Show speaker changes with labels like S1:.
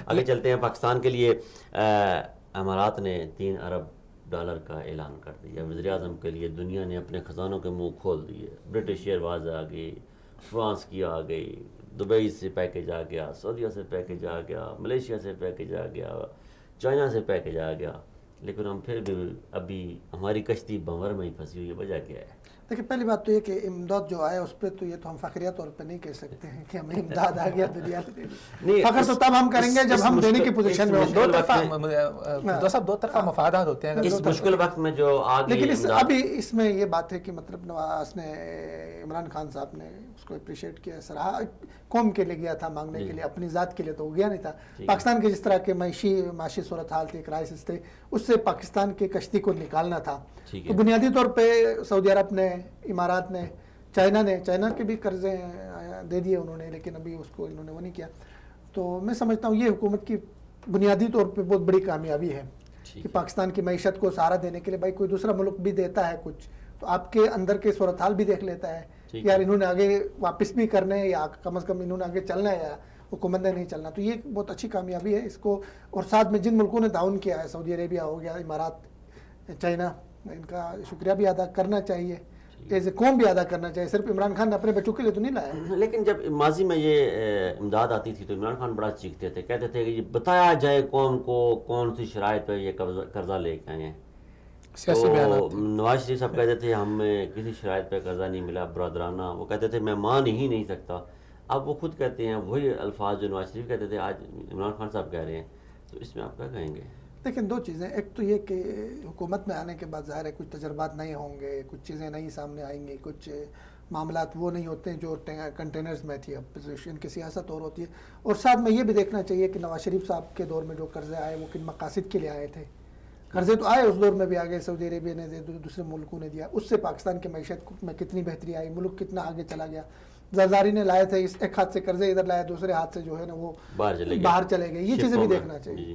S1: آگے چلتے ہیں. پاکستان کے لیے امارات نے $3 ارب کا اعلان کر دیا. وزیر اعظم کے لیے دنیا نے اپنے خزانوں کے منہ کھول دیے. برٹش ایئرواز آ گئی، فرانس کی آ گئی، دبئی سے پیکج آ گیا، سعودیہ سے پیکج آ گیا، ملیشیا سے پیکج آ گیا، چائنا سے پیکج آ گیا. لیکن ہم پھر بھی ابھی ہماری کشتی بھنور میں ہی پھنسی ہوئی ہے. وجہ کیا ہے؟
S2: دیکھیں، پہلی بات تو یہ کہ امداد جو آیا اس پہ تو یہ تو ہم فخریہ طور پہ نہیں کہہ سکتے ہیں کہ ہمیں امداد آ گیا دنیا سے. فخر تو تب ہم کریں گے جب ہم دینے کی پوزیشن میں ہوں.
S3: دو طرفہ مفادات ہوتے ہیں.
S1: اس مشکل وقت میں جو آگے
S2: لیکن ابھی اس میں یہ بات ہے کہ مطلب نواز نے، عمران خان صاحب نے اس کو اپریشیٹ کیا، سراہا. قوم کے لیے گیا تھا مانگنے کے لیے، اپنی ذات کے لیے تو وہ گیا نہیں تھا. پاکستان کے جس طرح کے معاشی صورتحال تھی، کرائسس تھے، اس سے پاکستان کی کشتی کو نکالنا تھا. تو بنیادی طور پہ سعودی عرب نے، امارات نے، چائنا کے بھی قرضے دے دیے انہوں نے، لیکن ابھی اس کو انہوں نے وہ نہیں کیا. تو میں سمجھتا ہوں یہ حکومت کی بنیادی طور پہ بہت بڑی کامیابی ہے کہ پاکستان کی معیشت کو سہارا دینے کے لیے بھائی کوئی دوسرا ملک بھی دیتا ہے کچھ تو آپ کے اندر کے صورتحال بھی دیکھ لیتا ہے یار انہوں نے آگے واپس بھی کرنے ہیں یا کم از کم انہوں نے آگے چلنا ہے یا حکومت نے نہیں چلنا. تو یہ بہت اچھی کامیابی ہے اس کو. اور ساتھ میں جن ملکوں نے تعاون کیا ہے، سعودی عربیہ ہو گیا، امارات، چائنا، ان کا شکریہ بھی ادا کرنا چاہیے، ایز اے قوم بھی ادا کرنا چاہیے. صرف عمران خان نے اپنے بچوں کے لیے تو نہیں لایا.
S1: لیکن جب ماضی میں یہ امداد آتی تھی تو عمران خان بڑا چیختے تھے، کہتے تھے کہ یہ بتایا جائے قوم کو کون سی شرائط پہ یہ قرضہ لے کے آئے ہیں. تو نواز شریف صاحب کہتے تھے ہمیں کسی شرائط پہ قرضہ نہیں ملا برادرانہ. وہ کہتے تھے میں مان ہی نہیں سکتا. اب وہ خود کہتے ہیں وہی الفاظ جو نواز شریف کہتے تھے آج عمران خان صاحب کہہ رہے ہیں. تو اس میں آپ کیا کہیں گے؟
S2: لیکن دو چیزیں، ایک تو یہ کہ حکومت میں آنے کے بعد ظاہر ہے کچھ تجربات نہیں ہوں گے، کچھ چیزیں نہیں سامنے آئیں گی، کچھ معاملات وہ نہیں ہوتے ہیں جو کنٹینرز میں تھی. اپوزیشن کی سیاست اور ہوتی ہے. اور ساتھ میں یہ بھی دیکھنا چاہیے کہ نواز شریف صاحب کے دور میں جو قرضے آئے وہ کن مقاصد کے لیے آئے تھے. قرضے تو آئے اس دور میں بھی آگے سعودی عربیہ نے دیا، دوسرے ملکوں نے دیا. اس سے پاکستان کی معیشت میں کتنی بہتری آئی، ملک کتنا آگے چلا گیا. زرداری نے لائے تھے، اس ایک ہاتھ سے قرضے ادھر لائے، دوسرے ہاتھ سے جو ہے نا وہ باہر چلے گئے. یہ چیزیں بھی دیکھنا چاہیے.